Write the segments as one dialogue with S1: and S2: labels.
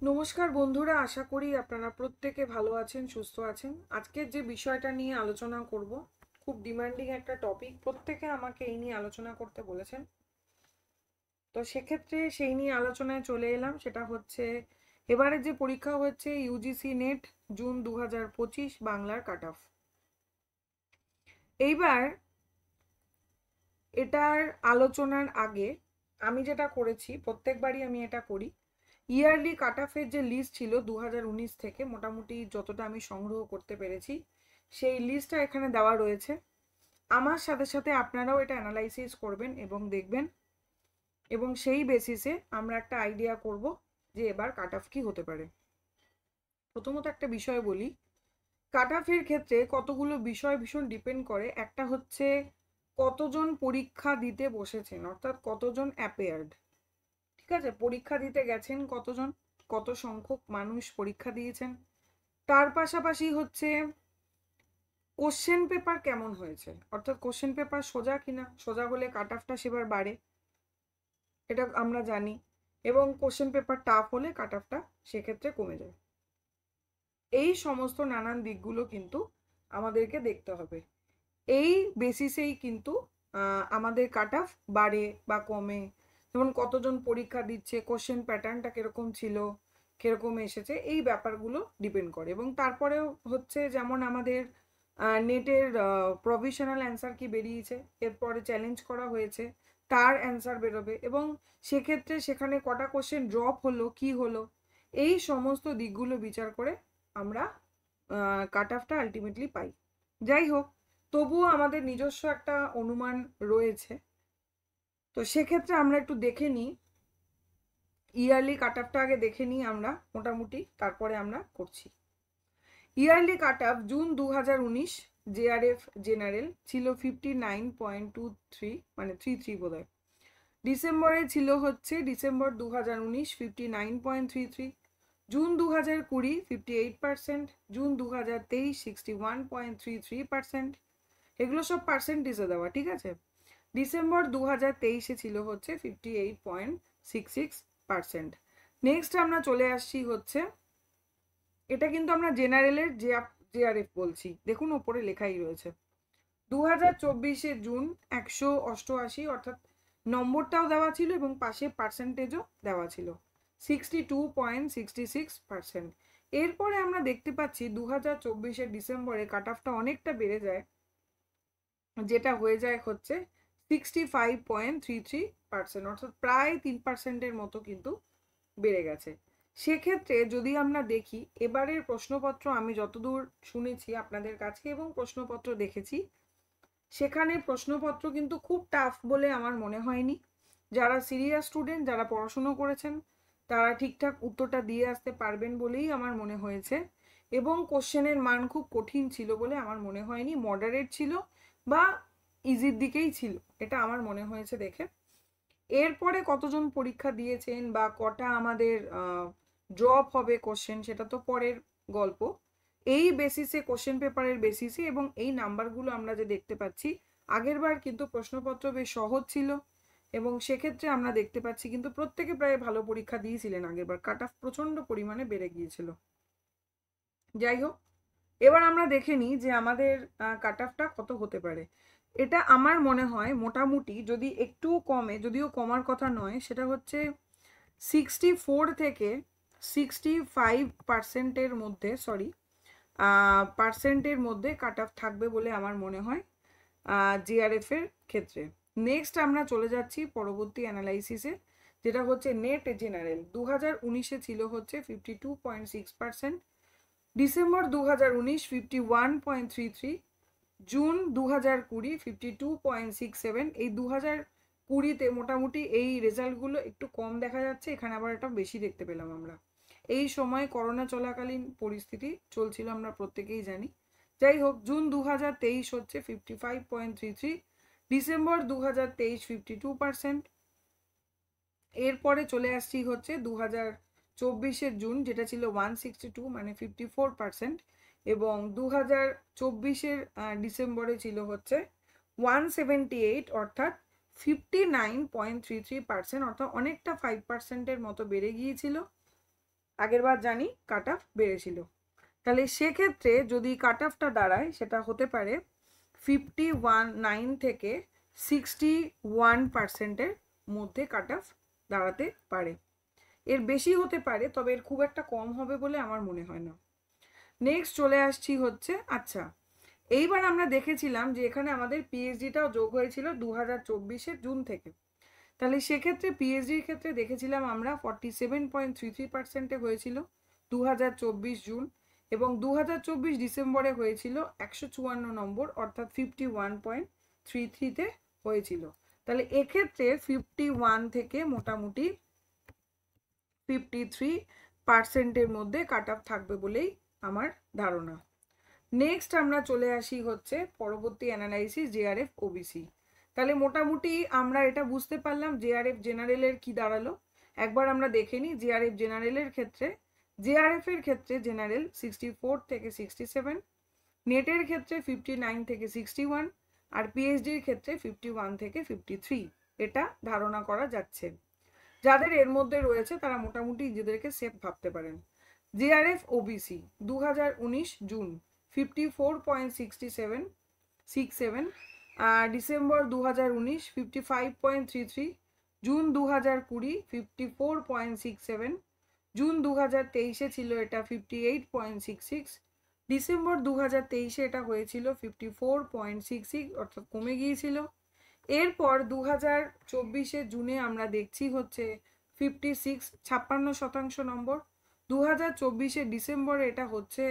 S1: নমস্কার বন্ধুরা, আশা করি আপনারা প্রত্যেকে ভালো আছেন, সুস্থ আছেন। আজকের যে বিষয়টা নিয়ে আলোচনা করব, খুব ডিমান্ডিং একটা টপিক। প্রত্যেকে আমাকে এই নিয়ে আলোচনা করতে বলেছেন, তো সেক্ষেত্রে সেই নিয়ে আলোচনায় চলে এলাম। সেটা হচ্ছে এবারে যে পরীক্ষা হচ্ছে ইউজিসি নেট জুন 2025 বাংলার কাট অফ। এইবার এটার আলোচনার আগে আমি যেটা করেছি, প্রত্যেকবারই আমি এটা করি, ইয়ারলি কাট অফের যে লিস্ট ছিল 2019 থেকে মোটামুটি যতটা আমি সংগ্রহ করতে পেরেছি, সেই লিস্টটা এখানে দেওয়া রয়েছে। আমার সাথে সাথে আপনারাও এটা অ্যানালাইসিস করবেন এবং দেখবেন, এবং সেই বেসিসে আমরা একটা আইডিয়া করব যে এবার কাট অফ কি হতে পারে। প্রথমত একটা বিষয় বলি, কাট অফের ক্ষেত্রে কতগুলো বিষয় ভীষণ ডিপেন্ড করে। একটা হচ্ছে কতজন পরীক্ষা দিতে বসেছেন, অর্থাৎ কতজন অ্যাপেয়ার্ড। ঠিক আছে, পরীক্ষা দিতে গেছেন কতজন, কত সংখ্যক মানুষ পরীক্ষা দিয়েছেন। তার পাশাপাশি হচ্ছে কোশ্চেন পেপার কেমন হয়েছে, অর্থাৎ কোশ্চেন পেপার সোজা কিনা, সোজা হলে কাট অফটা সেবার বাড়ে, এটা আমরা জানি। এবং কোশ্চেন পেপার টাফ হলে কাট অফটা সেক্ষেত্রে কমে যায়। এই সমস্ত নানান দিকগুলো কিন্তু আমাদেরকে দেখতে হবে। এই বেসিসেই কিন্তু আমাদের কাট অফ বাড়ে বা কমে। যেমন কতজন পরীক্ষা দিচ্ছে, কোশ্চেন প্যাটার্নটা কিরকম ছিল, কিরকম এসেছে, এই ব্যাপারগুলো ডিপেন্ড করে। এবং তারপরেও হচ্ছে যেমন আমাদের নেটের প্রভিশনাল অ্যান্সার কি বেরিয়েছে, এরপরে চ্যালেঞ্জ করা হয়েছে, তার অ্যান্সার বেরোবে, এবং সেক্ষেত্রে সেখানে কটা কোশ্চেন ড্রপ হলো, কি হলো, এই সমস্ত দিকগুলো বিচার করে আমরা কাট অফটা আলটিমেটলি পাই। যাই হোক, তবুও আমাদের নিজস্ব একটা অনুমান রয়েছে। তো সেক্ষেত্রে আমরা একটু দেখে নিই, ইয়ারলি কাট অফটা আগে দেখে নিই আমরা মোটামুটি, তারপরে আমরা করছি। Yearly cut off June 2019 JRF general ছিল 59.23, মানে 33 বোধ হয়। ডিসেম্বরে ছিল হচ্ছে ডিসেম্বর 2019 59.33, জুন 2020 58%, জুন 2023 61.33%। এগুলো সব পার্সেন্টেজে দেওয়া, ঠিক আছে। ডিসেম্বর 2023-এ ছিল হচ্ছে 58.66%। নেক্সট আমরা চলে আসছি হচ্ছে, এটা কিন্তু আমরা জেনারেলের জেআরএফ বলছি, দেখুন ওপরে লেখাই রয়েছে। 2024-এ জুন 188, অর্থাৎ নম্বরটাও দেওয়া ছিল এবং পাশে পার্সেন্টেজও দেওয়া ছিল 62.66%। এরপরে আমরা দেখতে পাচ্ছি 2024-এর ডিসেম্বরে কাট অফটা অনেকটা বেড়ে যায়, যেটা হয়ে যায় হচ্ছে 65.33%, অর্থাৎ প্রায় 3%-এর মতো কিন্তু বেড়ে গেছে। সেক্ষেত্রে যদি আমরা দেখি এবারের প্রশ্নপত্র, আমি যতদূর শুনেছি আপনাদের কাছে এবং প্রশ্নপত্র দেখেছি, সেখানে প্রশ্নপত্র কিন্তু খুব টাফ বলে আমার মনে হয়নি। যারা সিরিয়াস স্টুডেন্ট, যারা পড়াশুনো করেছেন, তারা ঠিকঠাক উত্তরটা দিয়ে আসতে পারবেন বলেই আমার মনে হয়েছে। এবং কোশ্চেনের মান খুব কঠিন ছিল বলে আমার মনে হয়নি, মডারেট ছিল বা ইজির দিকেই ছিল, এটা আমার মনে হয়েছে দেখে। এরপরে কতজন পরীক্ষা দিয়েছেন বা কটা আমাদের ড্রপ হবে কোশ্চেন, সেটা তো পরের গল্প। এই বেসিসে, কোশ্চেন পেপারের বেসিসে এবং এই নাম্বারগুলো আমরা যে দেখতে পাচ্ছি, আগেরবার কিন্তু প্রশ্নপত্র বেশ সহজ ছিল এবং সেক্ষেত্রে আমরা দেখতে পাচ্ছি কিন্তু প্রত্যেকে প্রায় ভালো পরীক্ষা দিয়েছিলেন। আগেরবার কাট অফ প্রচণ্ড পরিমাণে বেড়ে গিয়েছিল। যাই হোক, এবার আমরা দেখে নিই যে আমাদের কাট অফটা কত হতে পারে। এটা আমার মনে হয় মোটামুটি যদি একটু কমে, যদিও কমার কথা নয়, সেটা হচ্ছে 64 থেকে 65%-এর মধ্যে, সরি, পার্সেন্টের মধ্যে কাট অফ থাকবে বলে আমার মনে হয় জিআরএফ এর ক্ষেত্রে। নেক্সট আমরা চলে যাচ্ছি পরবর্তী অ্যানালাইসিসে, যেটা হচ্ছে নেট জেনারেল। 2019-এ ছিল হচ্ছে 52.6%, ডিসেম্বর 2019 51.33, জুন 2020 52.67। এই 2020-তে মোটামুটি এই রেজাল্টগুলো একটু কম দেখা যাচ্ছে, এখানে আবার এটা বেশি দেখতে পেলাম আমরা। এই সময় করোনা চলাকালীন পরিস্থিতি চলছিল, আমরা প্রত্যেকেই জানি। যাই হোক, জুন 2023 হচ্ছে 55.33, ডিসেম্বর 2023 52%। এরপরে চলে আসছি হচ্ছে 2024-এর জুন, যেটা ছিল 162, মানে 54%, এবং 2024-এর ডিসেম্বরে ছিল হচ্ছে 178, অর্থাৎ 59.33%, অর্থাৎ অনেকটা 5%-এর মতো বেড়ে গিয়েছিল। আগের বার জানি কাট অফ বেড়েছিল। তাহলে সেক্ষেত্রে যদি কাট অফটা দাঁড়ায় সেটা হতে পারে 51 থেকে 61%-এর মধ্যে কাট অফ দাঁড়াতে পারে। এর বেশি হতে পারে, তবে এর খুব একটা কম হবে বলে আমার মনে হয় না। নেক্সট চলে আসছি হচ্ছে, আচ্ছা এইবার আমরা দেখেছিলাম যে এখানে আমাদের পিএইচডিটাও যোগ হয়েছিল 2024-এর জুন থেকে। তাহলে সেক্ষেত্রে পিএইচডির ক্ষেত্রে দেখেছিলাম আমরা 47.33%-এ হয়েছিল 2024 জুন, এবং 2024 ডিসেম্বরে হয়েছিল 154 নম্বর, অর্থাৎ 51.33-তে হয়েছিল। তাহলে এক্ষেত্রে 51 থেকে মোটামুটি 53%-এর মধ্যে কাট অফ থাকবে বলেই আমার ধারণা। নেক্সট আমরা চলে আসি হচ্ছে পরবর্তী অ্যানালাইসিস জেআরএফ ওবিসি। তাহলে মোটামুটি আমরা এটা বুঝতে পারলাম জেআরএফ জেনারেলের কি দাঁড়ালো। একবার আমরা দেখে নিই জেআরএফ জেনারেলের ক্ষেত্রে। জেআরএফ এর ক্ষেত্রে জেনারেল 64 থেকে 67, নেটের ক্ষেত্রে 59 থেকে 61, আর পিএইচডির ক্ষেত্রে 51 থেকে 53, এটা ধারণা করা যাচ্ছে। যাদের এর মধ্যে রয়েছে তারা মোটামুটি নিজেদেরকে সেফ ভাবতে পারেন। JRF OBC 2019 June 54.67, December 2019 55.33, June 2020 54.67, June 2023-এ ছিল এটা 58.66, ডিসেম্বর 2023-এ এটা হয়েছিল 54.66, অর্থাৎ কমে গিয়েছিল। এরপর 2024-এ জুনে আমরা দেখছি হচ্ছে 56 নম্বর। 2024-এ ডিসেম্বরে এটা হচ্ছে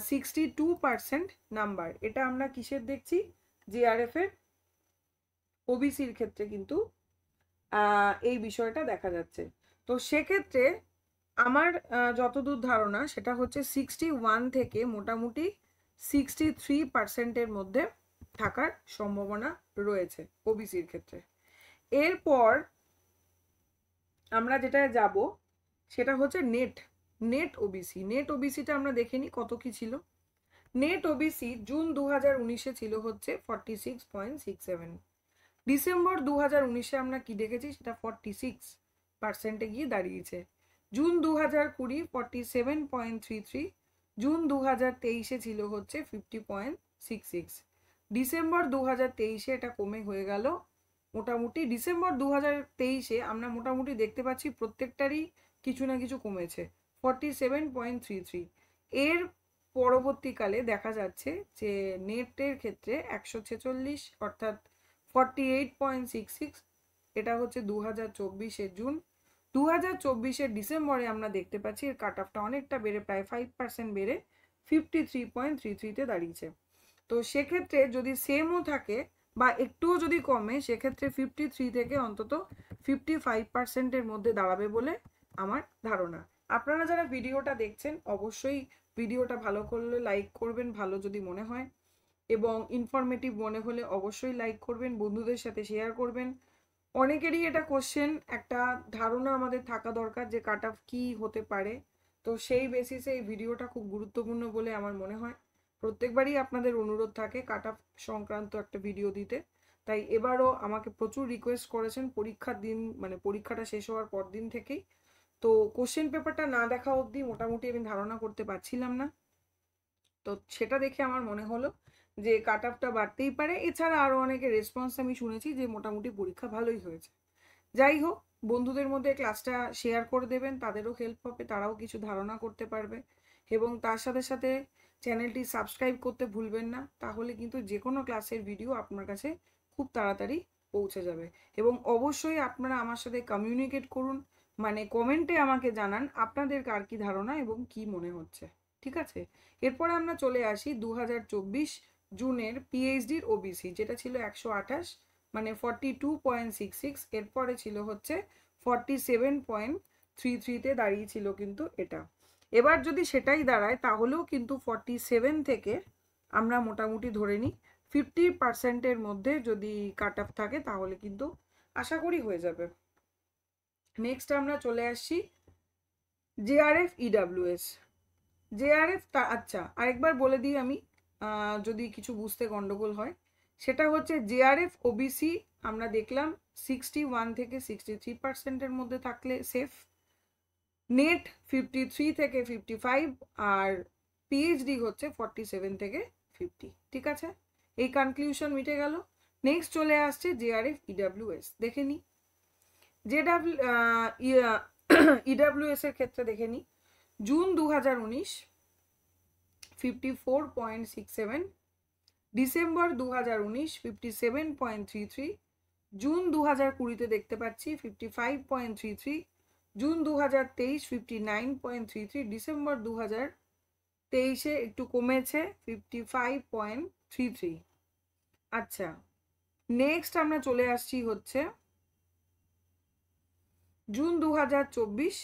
S1: 62% নাম্বার। এটা আমরা কিসের দেখছি? জেআরএফ এর ওবিসির ক্ষেত্রে কিন্তু এই বিষয়টা দেখা যাচ্ছে। তো সেক্ষেত্রে আমার যতদূর ধারণা সেটা হচ্ছে 61 থেকে মোটামুটি 63%-এর মধ্যে থাকার সম্ভাবনা রয়েছে ওবিসির ক্ষেত্রে। এরপর আমরা যেটা যাব সেটা হচ্ছে নেট ওবিসি। নেট ওবিসিটা আমরা দেখে নিই কত কি ছিল। নেট ওবিসি জুন 2019-এ ছিল হচ্ছে 46.67, ডিসেম্বর 2019-এ আমরা কি দেখেছি সেটা 46%-এ গিয়ে দাঁড়িয়েছে। জুন 2020 47.33, জুন 2023-এ ছিল হচ্ছে 50.66, ডিসেম্বর 2023-এ এটা কমে হয়ে গেল মোটামুটি। ডিসেম্বর 2023-এ আমরা মোটামুটি দেখতে পাচ্ছি প্রত্যেকটারই কিছু না কিছু কমেছে, 47.33। এর পরবর্তীকালে দেখা যাচ্ছে যে নেটের ক্ষেত্রে 146, অর্থাৎ 48.66, এটা হচ্ছে 2024-এর জুন। 2024-এর ডিসেম্বরে আমরা দেখতে পাচ্ছি এর কাট অফটা অনেকটা বেড়ে প্রায় 5% বেড়ে 53.33-তে দাঁড়িয়েছে। তো সেক্ষেত্রে যদি সেমও থাকে বা একটুও যদি কমে সেক্ষেত্রে 53 থেকে অন্তত 55%-এর মধ্যে দাঁড়াবে বলে আমার ধারণা। আপনারা যারা ভিডিওটা দেখছেন অবশ্যই ভিডিওটা ভালো করলে লাইক করবেন, ভালো যদি মনে হয়, এবং ইনফরমেটিভ মনে হলে অবশ্যই লাইক করবেন, বন্ধুদের সাথে শেয়ার করবেন। অনেকেরই এটা কোশ্চেন, একটা ধারণা আমাদের থাকা দরকার যে কাট অফ কী হতে পারে। তো সেই বেসিসে এই ভিডিওটা খুব গুরুত্বপূর্ণ বলে আমার মনে হয়। প্রত্যেকবারই আপনাদের অনুরোধ থাকে কাট অফ সংক্রান্ত একটা ভিডিও দিতে, তাই এবারও আমাকে প্রচুর রিকোয়েস্ট করেছেন পরীক্ষার দিন, মানে পরীক্ষাটা শেষ হওয়ার পর দিন থেকেই। তো কোশ্চেন পেপারটা না দেখা অবধি মোটামুটি আমি ধারণা করতে পারছিলাম না। তো সেটা দেখে আমার মনে হলো যে কাট অফটা বাড়তেই পারে। এছাড়া আরও অনেকের রেসপন্স আমি শুনেছি যে মোটামুটি পরীক্ষা ভালোই হয়েছে। যাই হোক, বন্ধুদের মধ্যে ক্লাসটা শেয়ার করে দেবেন, তাদেরও হেল্প হবে, তারাও কিছু ধারণা করতে পারবে। এবং তার সাথে সাথে চ্যানেলটি সাবস্ক্রাইব করতে ভুলবেন না, তাহলে কিন্তু যে কোনো ক্লাসের ভিডিও আপনার কাছে খুব তাড়াতাড়ি পৌঁছে যাবে। এবং অবশ্যই আপনারা আমার সাথে কমিউনিকেট করুন, মানে কমেন্টে আমাকে জানান আপনাদের কার কী ধারণা এবং কি মনে হচ্ছে। ঠিক আছে, এরপরে আমরা চলে আসি 2024 জুনের পিএইচডির ওবিসি, যেটা ছিল 128, মানে 42.66। এরপরে ছিল হচ্ছে 47.33-তে দাঁড়িয়েছিল কিন্তু এটা। এবার যদি সেটাই দাঁড়ায় তাহলেও কিন্তু 47 থেকে আমরা মোটামুটি ধরে নিই 50%-এর মধ্যে যদি কাট অফ থাকে তাহলে কিন্তু আশা করি হয়ে যাবে। নেক্সট আমরা চলে আসছি জেআরএফ ইডাব্লিউএস। জেআরএফ আচ্ছা আরেকবার বলে দিই আমি, যদি কিছু বুঝতে গন্ডগোল হয়। সেটা হচ্ছে জেআরএফ ওবিসি আমরা দেখলাম 61 থেকে 63%-এর মধ্যে থাকলে সেফ। নেট 53 থেকে 55 আর পিএইচডি হচ্ছে 47 থেকে 50। ঠিক আছে, এই কনক্লুশন মিটে গেল। নেক্সট চলে আসছে জেআরএফ ইডাব্লিউএস, দেখে নি। ইডাব্লিউএস এর ক্ষেত্রে দেখে নি, জুন 2019 54.67, ডিসেম্বর 2019 57.33, জুন 2020-তে দেখতে পাচ্ছি 55.33, জুন 2023 59.33, ডিসেম্বর 2023-এ একটু কমেছে 55.33। আচ্ছা, নেক্সট আমরা চলে আসছি হচ্ছে জুন 2024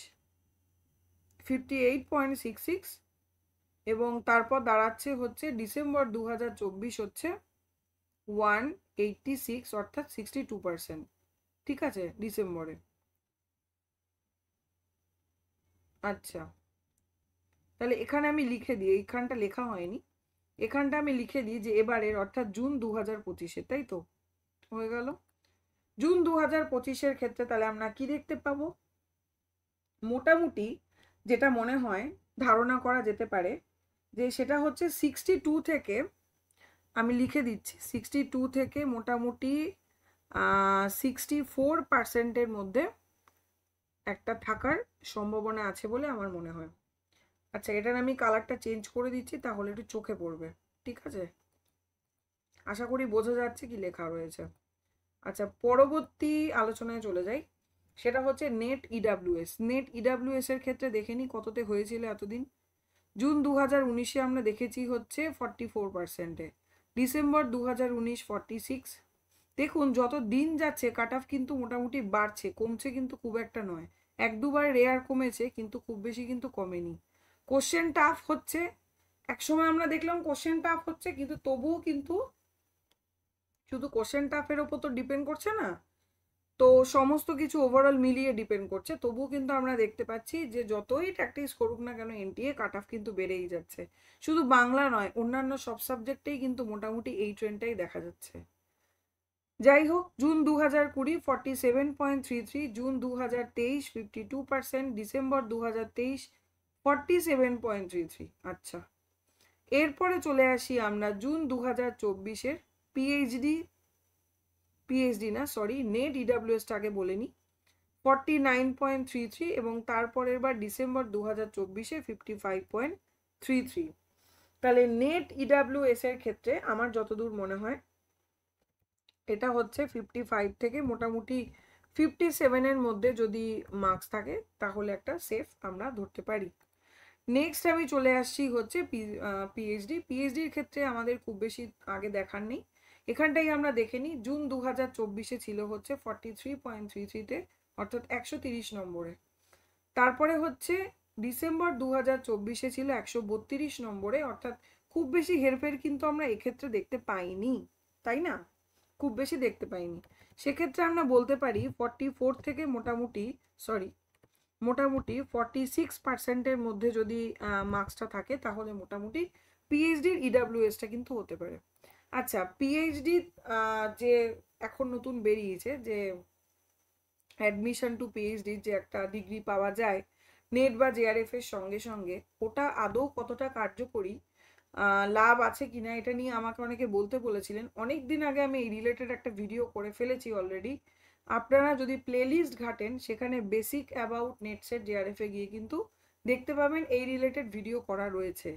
S1: 58.66, এবং তারপর দাঁড়াচ্ছে হচ্ছে ডিসেম্বর 2024 হচ্ছে 186, অর্থাৎ 62%। ঠিক আছে, ডিসেম্বরে। আচ্ছা, তাহলে এখানে আমি লিখে দিই, এইখানটা লেখা হয়নি, এখানটা আমি লিখে দিই যে এবারের অর্থাৎ জুন 2025-এর, তাই তো, হয়ে গেল। জুন 2025-এর ক্ষেত্রে তাহলে আমরা কি দেখতে পাবো? মোটামুটি যেটা মনে হয় ধারণা করা যেতে পারে যে সেটা হচ্ছে 62 থেকে, আমি লিখে দিচ্ছি, 62 থেকে মোটামুটি 64%-এর মধ্যে একটা থাকার সম্ভাবনা আছে বলে আমার মনে হয়। আচ্ছা, এটার আমি কালারটা চেঞ্জ করে দিচ্ছি, তাহলে একটু চোখে পড়বে। ঠিক আছে, আশা করি বোঝা যাচ্ছে কি লেখা রয়েছে। আচ্ছা, পরবর্তী আলোচনায় চলে যাই, সেটা হচ্ছে নেট ইডাব্লিউএস। নেট ইডাব্লিউএস এর ক্ষেত্রে দেখে নিই কততে হয়েছিল এতদিন। জুন 2019-এ আমরা দেখেছি হচ্ছে 44%-এ, ডিসেম্বর 2019 46। দেখুন যত দিন যাচ্ছে কাট অফ কিন্তু মোটামুটি বাড়ছে, কমছে কিন্তু খুব একটা নয়, এক দুবার রেয়ার কমেছে কিন্তু খুব বেশি কিন্তু কমেনি। কোশ্চেন টাফ হচ্ছে, একসময় আমরা দেখলাম কোশ্চেন টাফ হচ্ছে, কিন্তু তবুও কিন্তু শুধু কোশ্চেন টাফের ওপর তো ডিপেন্ড করছে না, তো সমস্ত কিছু ওভারঅল মিলিয়ে ডিপেন্ড করছে। তবুও কিন্তু আমরা দেখতে পাচ্ছি যে যতই প্র্যাকটিস করুক না কেন এনটিএ কাট অফ কিন্তু বেড়েই যাচ্ছে। শুধু বাংলা নয়, অন্যান্য সব সাবজেক্টেই কিন্তু মোটামুটি এই ট্রেন্ডটাই দেখা যাচ্ছে। যাই হোক, জুন 2020 47.33, জুন 2023 52%, ডিসেম্বর 2023 47.33। আচ্ছা, এরপরে চলে আসি আমরা জুন 2024-এর পিএইচডি না সরি নেট ইডাব্লিউএসটাকে বলে নিই, 49.33, এবং তারপরের বার ডিসেম্বর 2024-এ 55.33। তাহলে নেট ইডাব্লিউএস এর ক্ষেত্রে আমার যতদূর মনে হয় এটা হচ্ছে 55 থেকে মোটামুটি 57-এর মধ্যে যদি মার্কস থাকে তাহলে একটা সেফ আমরা ধরতে পারি। নেক্সট আমি চলে আসছি হচ্ছে পিএইচডির ক্ষেত্রে আমাদের খুব বেশি আগে দেখার নেই, এখানটাই আমরা দেখে নিই। জুন 2024-এ ছিল হচ্ছে 43.33-তে, অর্থাৎ 130 নম্বরে। তারপরে হচ্ছে ডিসেম্বর 2024-এ ছিল 132 নম্বরে, অর্থাৎ খুব বেশি হেরফের কিন্তু আমরা এক্ষেত্রে দেখতে পাইনি, তাই না? খুব বেশি দেখতে পাইনি। সেক্ষেত্রে আমরা বলতে পারি 44 থেকে মোটামুটি 46%-এর মধ্যে যদি মার্কসটা থাকে তাহলে মোটামুটি পিএইচডির ইডাব্লিউএসটা কিন্তু হতে পারে। আচ্ছা, পিএইচডি যে এখন নতুন বেরিয়েছে যে অ্যাডমিশন টু পিএইচডি যে একটা ডিগ্রি পাওয়া যায় নেট বা জেআরএফ এর সঙ্গে সঙ্গে, ওটা আদৌ কতটা কার্যকরী, লাভ আছে কিনা, এটা নিয়ে আমাকে অনেকে বলতে বলেছিলেন। অনেক দিন আগে আমি এই রিলেটেড একটা ভিডিও করে ফেলেছি অলরেডি, আপনারা যদি প্লেলিস্ট ঘাটেন সেখানে বেসিক অ্যাবাউট নেটসেট জেআরএফ এ গিয়ে কিন্তু দেখতে পাবেন এই রিলেটেড ভিডিও করা রয়েছে,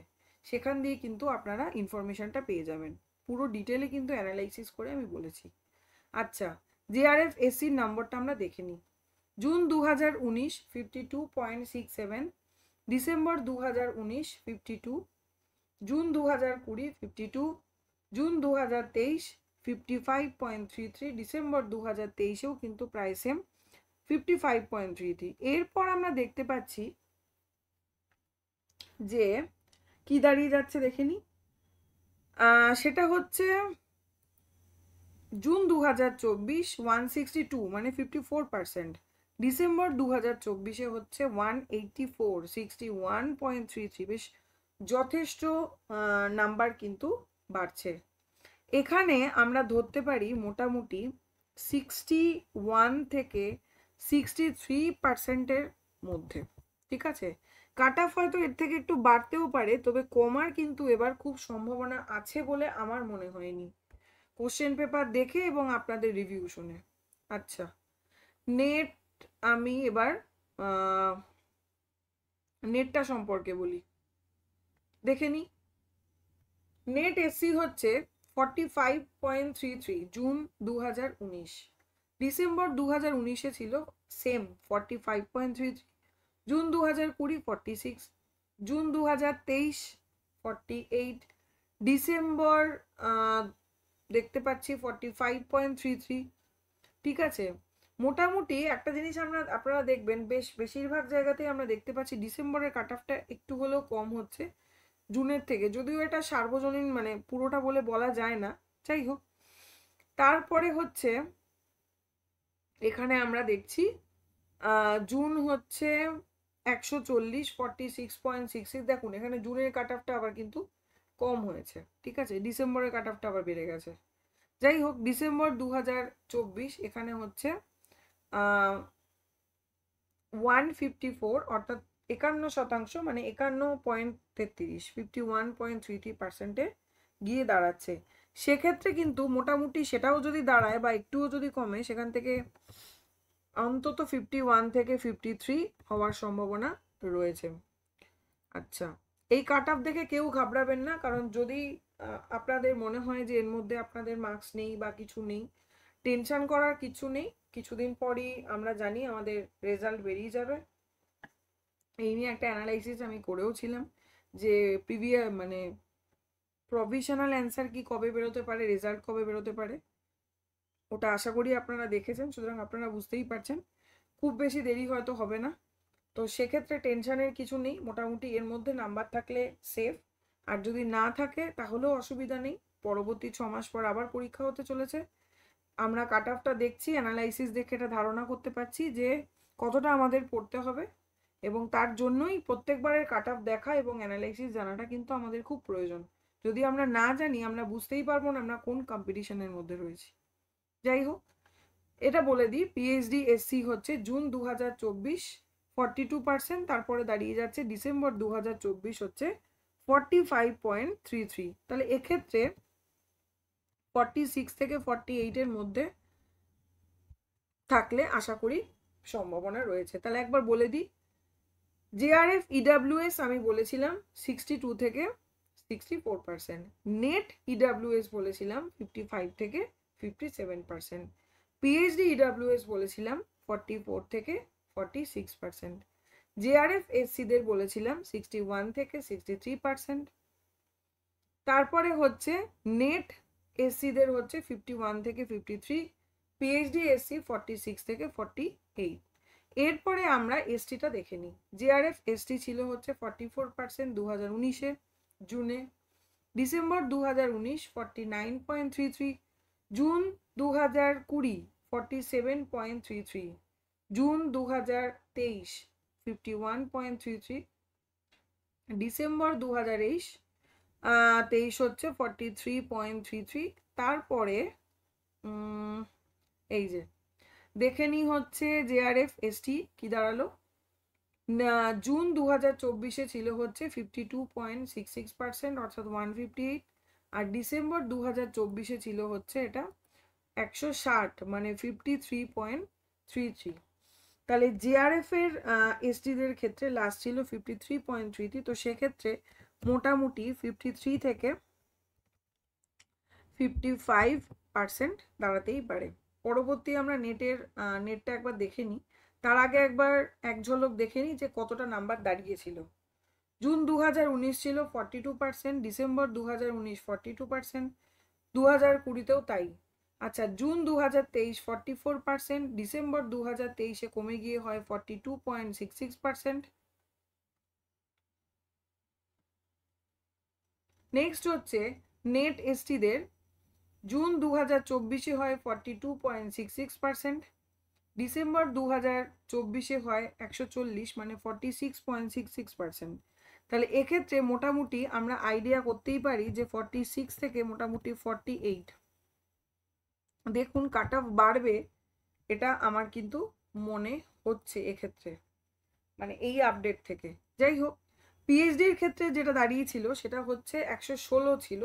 S1: সেখান দিয়ে কিন্তু আপনারা ইনফরমেশনটা পেয়ে যাবেন, পুরো ডিটেলে কিন্তু অ্যানালাইসিস করে আমি বলেছি। আচ্ছা, জেআরএফ এসির নম্বরটা আমরা দেখে নিই। June 2019 52.67, December 2019 52, June 2020 52, June 2023 55.33, December 2023-এও কিন্তু প্রায় সেম 55.33। এরপর আমরা দেখতে পাচ্ছি যে কি দাঁড়িয়ে যাচ্ছে দেখে নি, সেটা হচ্ছে জুন 2024 162 মানে 54%, ডিসেম্বর 2024-এ হচ্ছে 184 61.33, বেশ যথেষ্ট নাম্বার কিন্তু বাড়ছে। এখানে আমরা ধরতে পারি মোটামুটি 61 থেকে 63%-এর মধ্যে। ঠিক আছে, কাট অফ হয়তো এর থেকে একটু বাড়তেও পারে, তবে কমার কিন্তু এবার খুব সম্ভাবনা আছে বলে আমার মনে হয়নি কোশ্চেন পেপার দেখে এবং আপনাদের রিভিউ শুনে। আচ্ছা, নেট, আমি এবার নেটটা সম্পর্কে বলি, দেখে নি। নেট এসসি হচ্ছে 45.33 জুন 2019, ডিসেম্বর 2019-এ ছিল সেম 45.33, জুন 2020 46, জুন 2023 48, ডিসেম্বর দেখতে পাচ্ছি 45.33। ঠিক আছে, মোটামুটি একটা জিনিস আপনারা দেখবেন বেশিরভাগ জায়গাতেই আমরা দেখতে পাচ্ছি ডিসেম্বরের কাট অফটা একটু হলেও কম হচ্ছে জুনের থেকে, যদিও এটা সার্বজনীন মানে পুরোটা বলে বলা যায় না, যাই হোক। তারপরে হচ্ছে এখানে আমরা দেখছি জুন হচ্ছে 140 46.66, দেখুন এখানে জুনের কাট অফটা আবার কিন্তু কম হয়েছে, ঠিক আছে, ডিসেম্বরের কাট অফটা আবার বেড়ে গেছে। যাই হোক, ডিসেম্বর 2024 এখানে হচ্ছে 154, অর্থাৎ 51%, মানে 51.33, 51.33%-এ গিয়ে দাঁড়াচ্ছে। সেক্ষেত্রে কিন্তু মোটামুটি সেটাও যদি দাঁড়ায় বা একটুও যদি কমে, সেখান থেকে অন্তত 51 থেকে 53 হওয়ার সম্ভাবনা রয়েছে। আচ্ছা, এই কাট অফ দেখে কেউ ঘাবড়াবেন না, কারণ যদি আপনাদের মনে হয় যে এর মধ্যে আপনাদের মার্কস নেই বা কিছু নেই, টেনশন করার কিছু নেই। কিছুদিন পরই আমরা জানি আমাদের রেজাল্ট বেরিয়ে যাবে। এই নিয়ে একটা অ্যানালাইসিস আমি করেও ছিলাম যে মানে প্রভিশনাল অ্যান্সার কি কবে বেরোতে পারে, রেজাল্ট কবে বেরোতে পারে, ওটা আশা করি আপনারা দেখেছেন, সুতরাং আপনারা বুঝতেই পারছেন খুব বেশি দেরি হয়তো হবে না। তো সেক্ষেত্রে টেনশনের কিছু নেই, মোটামুটি এর মধ্যে নাম্বার থাকলে সেফ, আর যদি না থাকে তাহলেও অসুবিধা নেই। পরবর্তী 6 মাস পর আবার পরীক্ষা হতে চলেছে, আমরা কাট অফটা দেখছি, অ্যানালাইসিস দেখে এটা ধারণা করতে পারছি যে কতটা আমাদের পড়তে হবে, এবং তার জন্যই প্রত্যেকবারের কাট অফ দেখা এবং অ্যানালাইসিস জানাটা কিন্তু আমাদের খুব প্রয়োজন। যদি আমরা না জানি, আমরা বুঝতেই পারবো না আমরা কোন কম্পিটিশনের মধ্যে রয়েছি। যাই হোক, এটা বলে দিই, পিএইচডি এসসি হচ্ছে জুন 2024 42%, তারপরে দাঁড়িয়ে যাচ্ছে ডিসেম্বর 2024 হচ্ছে 45.33। তাহলে এক্ষেত্রে 46 থেকে 48-এর মধ্যে থাকলে আশা করি সম্ভাবনা রয়েছে। তাহলে একবার বলে দিই, জেআরএফ ইডাব্লিউএস আমি বলেছিলাম 62 থেকে 64%, নেট ইডাব্লিউএস বলেছিলাম 55 থেকে 57%, পিএইচডি ইডাব্লিউএস বলেছিলাম 44 থেকে 46%, জেআরএফ এসসিদের বলেছিলাম 61 থেকে 63%, তারপরে হচ্ছে নেট এসসিদের হচ্ছে 51 থেকে 53, পিএইচডি এসসি 46 থেকে 48। এরপরে আমরা এসটিটা দেখে নিই। জেআরএফ এসটি ছিল হচ্ছে 44% 2019-এ জুনে, ডিসেম্বর 2019 49.33, জুন 2020 47.33, জুন 2023 51.33, ডিসেম্বর 2023 হচ্ছে 43.33। তারপরে এই যে দেখে নি হচ্ছে জেআরএফ এসটি কি দাঁড়ালো, জুন 2024-এ ছিল হচ্ছে 52.66%, অর্থাৎ 158, আর ডিসেম্বর 2024-এ ছিল হচ্ছে এটা 160, মানে 53.33। তাহলে জেআরএফ এর এসটিদের ক্ষেত্রে লাস্ট ছিল 53.33, তো সেক্ষেত্রে মোটামুটি 53 থেকে 55% দাঁড়াতেই পারে। পরবর্তী আমরা নেটটা একবার দেখে নিই, তার আগে একবার এক ঝলক দেখে নিই যে কতটা নাম্বার দাঁড়িয়েছিল। জুন 2019 ছিল 42%, ডিসেম্বর 2019 42%, 2020-তেও তাই। আচ্ছা, জুন 2023 44%, ডিসেম্বর 2023-এ কমে গিয়ে হয় 42.66%। নেক্সট হচ্ছে নেট এসটিদের, জুন 2024-এ হয় 42.66%, ডিসেম্বর 2024-এ হয় 140, মানে 46.66%। তাহলে এক্ষেত্রে মোটামুটি আমরা আইডিয়া করতেই পারি যে 46 থেকে মোটামুটি 48 দেখুন কাট অফ বাড়বে, এটা আমার কিন্তু মনে হচ্ছে এক্ষেত্রে। মানে এই আপডেট থেকে। যাই হোক, পিএইচডির ক্ষেত্রে যেটা দাঁড়িয়েছিল সেটা হচ্ছে 116 ছিল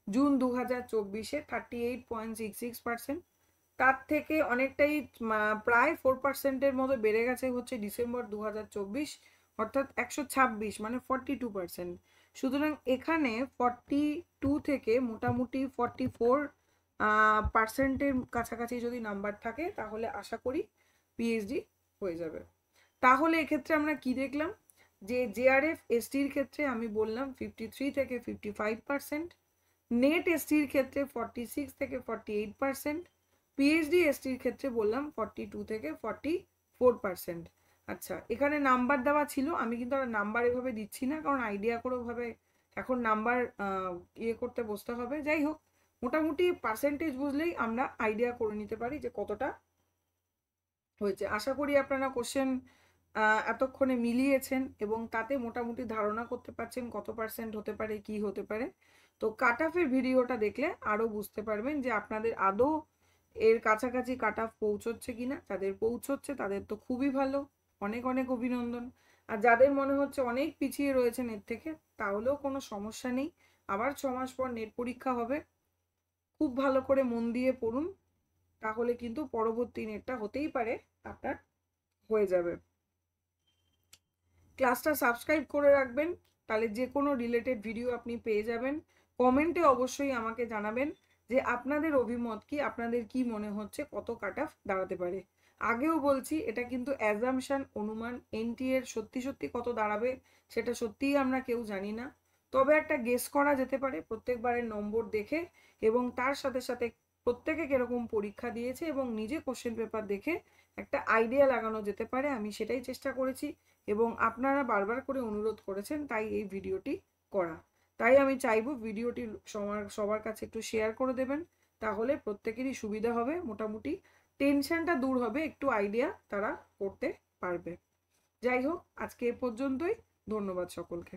S1: জুন 2024-এ, 38.66%। তার থেকে অনেকটাই প্রায় 4%-এর মতো বেড়ে গেছে হচ্ছে ডিসেম্বর 2024, অর্থাৎ 126 মানে 42%। সুতরাং এখানে 42 থেকে মোটামুটি 44% কাছাকাছি যদি নাম্বার থাকে তাহলে আশা করি পিএইচডি হয়ে যাবে। তাহলে এক্ষেত্রে আমরা কি দেখলাম, যে জেআরএফ এসটির ক্ষেত্রে আমি বললাম 53 থেকে 55%, নেট এসটির ক্ষেত্রে 46 থেকে 48%, পিএইচডি এসটির ক্ষেত্রে বললাম 42 থেকে 44%। আচ্ছা, এখানে নাম্বার দেওয়া ছিল, আমি কিন্তু আর নাম্বার এভাবে দিচ্ছি না, কারণ আইডিয়া করে ভাবে এখন নাম্বার ইয়ে করতে বসতে হবে। যাই হোক, মোটামুটি পার্সেন্টেজ বুঝলেই আমরা আইডিয়া করে নিতে পারি যে কতটা হয়েছে। আশা করি আপনারা কোশ্চেন এতক্ষণে মিলিয়েছেন এবং তাতে মোটামুটি ধারণা করতে পারছেন কত পার্সেন্ট হতে পারে, কি হতে পারে। তো কাট অফের ভিডিওটা দেখলে আরও বুঝতে পারবেন যে আপনাদের আদৌ এর কাছাকাছি কাট অফ পৌঁছচ্ছে কিনা। যাদের পৌঁছচ্ছে তাদের তো খুবই ভালো, অনেক অনেক অভিনন্দন। আর যাদের মনে হচ্ছে অনেক পিছিয়ে রয়েছেন এর থেকে, তাহলেও কোনো সমস্যা নেই, আবার 6 মাস পর নেট পরীক্ষা হবে, খুব ভালো করে মন দিয়ে পড়ুন, তাহলে কিন্তু পরবর্তী নেটটা হতেই পারে আপনার হয়ে যাবে। ক্লাসটা সাবস্ক্রাইব করে রাখবেন, তাহলে যে কোনো রিলেটেড ভিডিও আপনি পেয়ে যাবেন। কমেন্টে অবশ্যই আমাকে জানাবেন যে আপনাদের অভিমত কি, আপনাদের কি মনে হচ্ছে কত কাট অফ দাঁড়াতে পারে। আগেও বলছি, এটা কিন্তু অ্যাজাম্পশন, অনুমান, এনটি এর সত্যি সত্যি কত দাঁড়াবে সেটা সত্যিই আমরা কেউ জানি না। তবে একটা গেস করা যেতে পারে প্রত্যেকবারের নম্বর দেখে, এবং তার সাথে সাথে প্রত্যেকে কিরকম পরীক্ষা দিয়েছে এবং নিজে কোশ্চেন পেপার দেখে একটা আইডিয়া লাগানো যেতে পারে। আমি সেটাই চেষ্টা করেছি এবং আপনারা বারবার করে অনুরোধ করেছেন, তাই এই ভিডিওটি করা। তাই আমি চাইবো ভিডিওটি সবার কাছে একটু শেয়ার করে দেবেন, তাহলে প্রত্যেকেরই সুবিধা হবে, মোটামুটি টেনশনটা দূর হবে, একটু আইডিয়া তারা করতে পারবে। যাই হোক, আজকে এ পর্যন্তই। ধন্যবাদ সকলকে।